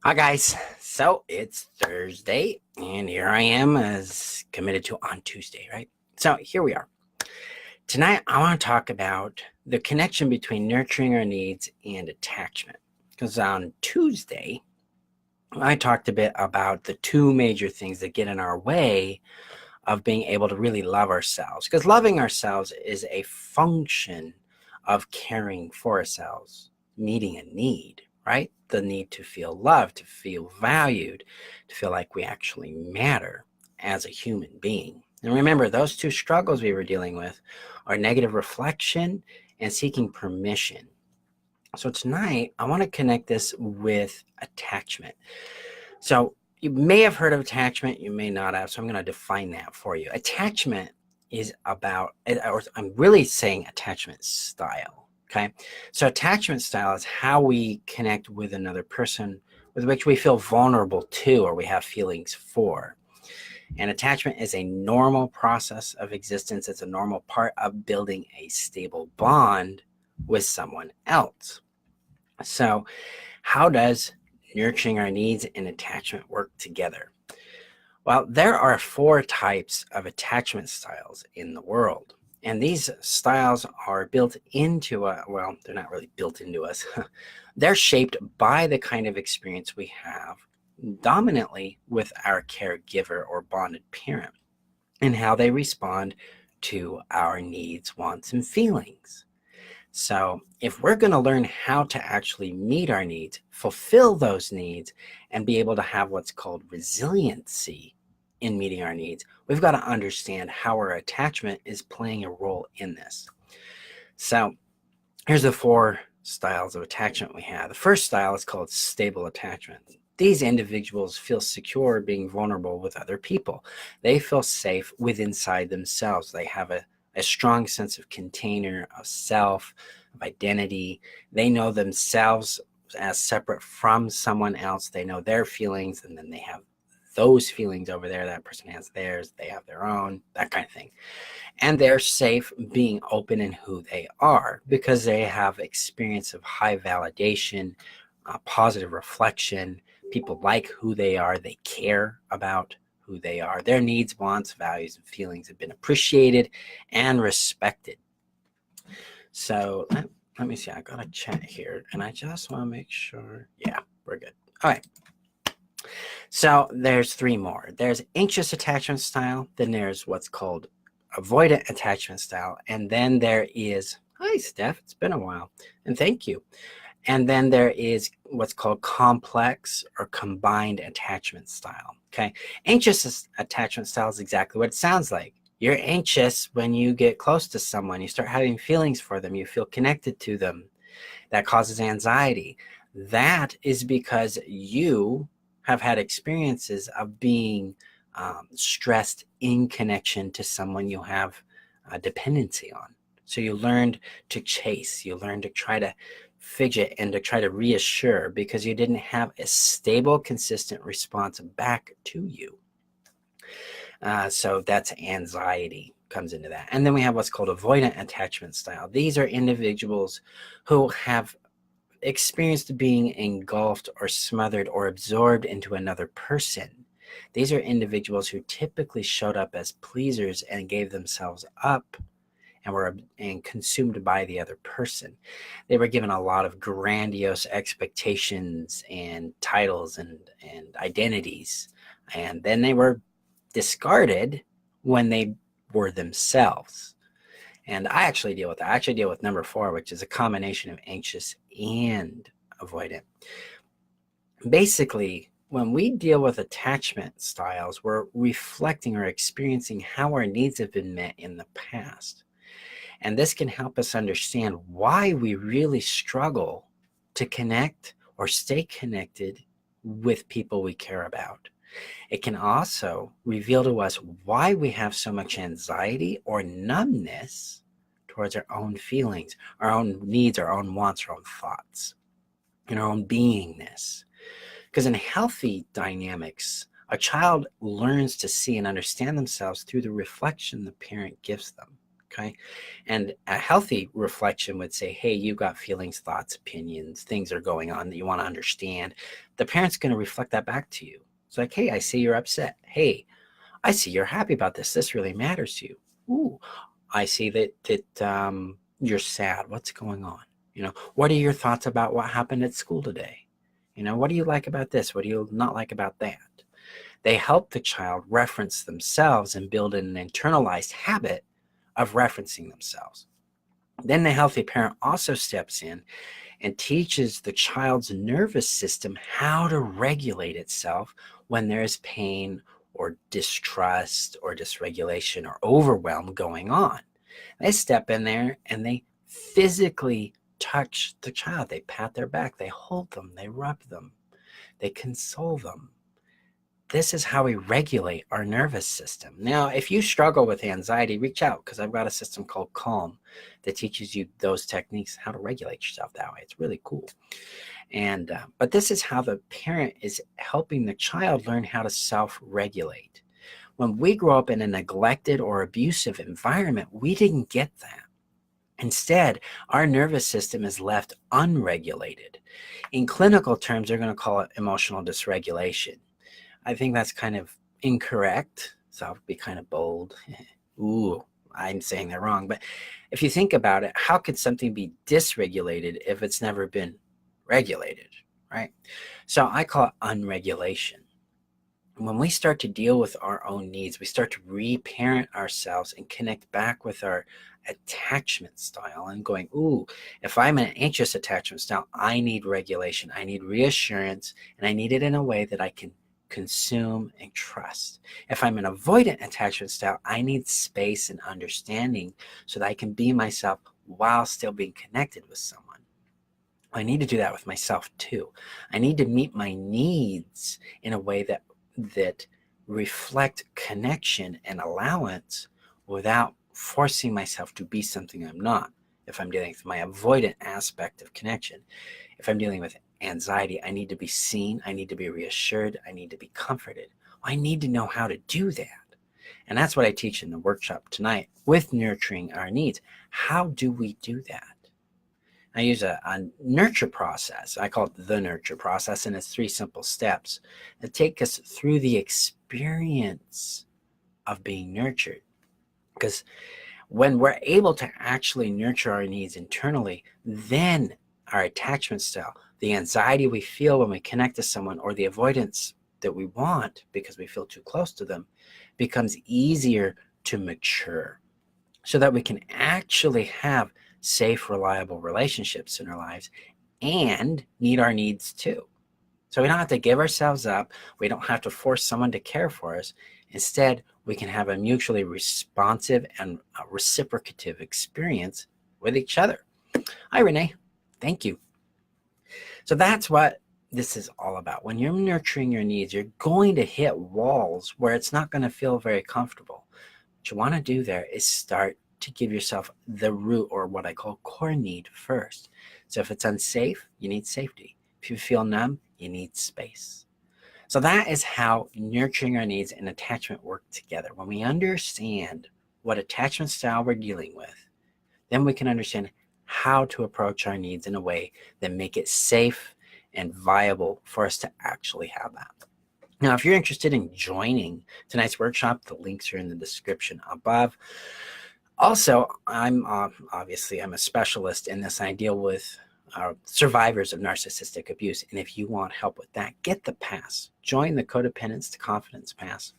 Hi guys, so it's Thursday and here I am as committed to on Tuesday, right? So here we are. Tonight I want to talk about the connection between nurturing our needs and attachment. Because on Tuesday I talked a bit about the two major things that get in our way of being able to really love ourselves. Because loving ourselves is a function of caring for ourselves, meeting a need, right? The need to feel loved, to feel valued, to feel like we actually matter as a human being. And remember, those two struggles we were dealing with are negative reflection and seeking permission. So tonight, I want to connect this with attachment. So you may have heard of attachment, you may not have. So I'm going to define that for you. Attachment is about, or I'm really saying attachment style. Okay. So attachment style is how we connect with another person with which we feel vulnerable to or we have feelings for. And attachment is a normal process of existence. It's a normal part of building a stable bond with someone else. So, how does nurturing our needs and attachment work together? Well, there are four types of attachment styles in the world. And these styles are built into well, they're not really built into us. They're shaped by the kind of experience we have dominantly with our caregiver or bonded parent and how they respond to our needs, wants, and feelings. So, if we're going to learn how to actually meet our needs, fulfill those needs, and be able to have what's called resiliency in meeting our needs, we've got to understand how our attachment is playing a role in this. So, here's the four styles of attachment we have. The first style is called stable attachment. These individuals feel secure being vulnerable with other people. They feel safe within inside themselves. They have a strong sense of container, of self, of identity. They know themselves as separate from someone else. They know their feelings, and then they have those feelings over there. That person has theirs, they have their own, that kind of thing. And they're safe being open in who they are because they have experience of high validation, positive reflection. People like who they are. They care about who they are. Their needs, wants, values, and feelings have been appreciated and respected. So let me see. I got a chat here, and I just want to make sure. Yeah, we're good. All right. So there's three more. There's anxious attachment style. Then there's what's called avoidant attachment style. And then there is, hi, Steph. It's been a while. And thank you. And then there is what's called complex or combined attachment style. Okay. Anxious attachment style is exactly what it sounds like. You're anxious when you get close to someone. You start having feelings for them. You feel connected to them. That causes anxiety. That is because you have had experiences of being stressed in connection to someone you have a dependency on. So you learned to chase, you learned to try to fidget and to try to reassure because you didn't have a stable, consistent response back to you. So that's anxiety comes into that. And then we have what's called avoidant attachment style. These are individuals who have experienced being engulfed or smothered or absorbed into another person. These are individuals who typically showed up as pleasers and gave themselves up and were consumed by the other person. They were given a lot of grandiose expectations and titles and identities, and then they were discarded when they were themselves. And I actually deal with that. I actually deal with number 4, which is a combination of anxious and avoidant. Basically, when we deal with attachment styles, we're reflecting or experiencing how our needs have been met in the past. And this can help us understand why we really struggle to connect or stay connected with people we care about. It can also reveal to us why we have so much anxiety or numbness towards our own feelings, our own needs, our own wants, our own thoughts, and our own beingness. Because in healthy dynamics, a child learns to see and understand themselves through the reflection the parent gives them. Okay. And a healthy reflection would say, hey, you got feelings, thoughts, opinions, things are going on that you want to understand. The parent's going to reflect that back to you. It's like, hey, I see you're upset. Hey, I see you're happy about this. This really matters to you. Ooh, I see that you're sad. What's going on? What are your thoughts about what happened at school today? What do you like about this? What do you not like about that? They help the child reference themselves and build an internalized habit of referencing themselves. Then the healthy parent also steps in and teaches the child's nervous system how to regulate itself when there is pain or distrust or dysregulation or overwhelm going on. They step in there and they physically touch the child. They pat their back, they hold them, they rub them, they console them. This is how we regulate our nervous system. Now, if you struggle with anxiety, reach out, because I've got a system called Calm that teaches you those techniques, how to regulate yourself that way. It's really cool. But this is how the parent is helping the child learn how to self-regulate. When we grow up in a neglected or abusive environment, we didn't get that. Instead, our nervous system is left unregulated. In clinical terms, they're going to call it emotional dysregulation. I think that's kind of incorrect, so I'll be kind of bold. Ooh, I'm saying that wrong. But if you think about it, how could something be dysregulated if it's never been regulated, right? So I call it unregulation. When we start to deal with our own needs, we start to reparent ourselves and connect back with our attachment style and going, ooh, if I'm an anxious attachment style, I need regulation, I need reassurance, and I need it in a way that I can consume and trust. If I'm an avoidant attachment style, I need space and understanding so that I can be myself while still being connected with someone. I need to do that with myself too. I need to meet my needs in a way that reflect connection and allowance without forcing myself to be something I'm not. If I'm dealing with my avoidant aspect of connection, if I'm dealing with anxiety, I need to be seen, I need to be reassured, I need to be comforted. I need to know how to do that. And that's what I teach in the workshop tonight with nurturing our needs. How do we do that? I use a nurture process. I call it the nurture process, and it's 3 simple steps that take us through the experience of being nurtured. Because when we're able to actually nurture our needs internally, then our attachment style, the anxiety we feel when we connect to someone, or the avoidance that we want because we feel too close to them, becomes easier to mature so that we can actually have safe, reliable relationships in our lives and meet our needs too. So we don't have to give ourselves up. We don't have to force someone to care for us. Instead, we can have a mutually responsive and reciprocative experience with each other. Hi, Renee. Thank you. So that's what this is all about. When you're nurturing your needs, you're going to hit walls where it's not going to feel very comfortable. What you want to do there is start to give yourself the root, or what I call core need, first. So if it's unsafe, you need safety. If you feel numb, you need space. So that is how nurturing our needs and attachment work together. When we understand what attachment style we're dealing with, then we can understand how to approach our needs in a way that make it safe and viable for us to actually have that. Now, if you're interested in joining tonight's workshop, the links are in the description above. Also, I'm a specialist in this. I deal with survivors of narcissistic abuse. And if you want help with that, get the pass. Join the Codependence to Confidence pass.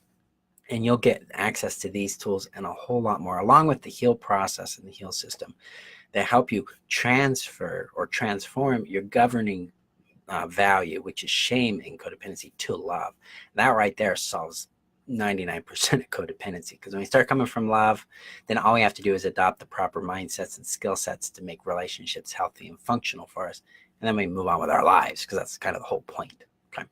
And you'll get access to these tools and a whole lot more, along with the heal process and the heal system that help you transfer or transform your governing value, which is shame in codependency, to love. That right there solves 99% of codependency, because when we start coming from love, then all we have to do is adopt the proper mindsets and skill sets to make relationships healthy and functional for us, and then we move on with our lives, because that's kind of the whole point. Okay,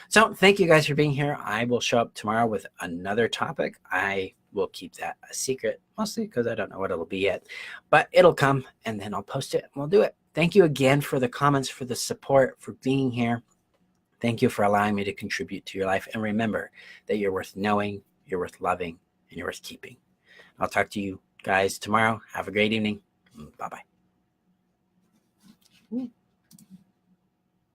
so thank you guys for being here. I will show up tomorrow with another topic. I will keep that a secret, mostly because I don't know what it'll be yet, but it'll come, and then I'll post it and we'll do it. Thank you again for the comments, for the support, for being here. Thank you for allowing me to contribute to your life. And remember that you're worth knowing, you're worth loving, and you're worth keeping. I'll talk to you guys tomorrow. Have a great evening. Bye-bye.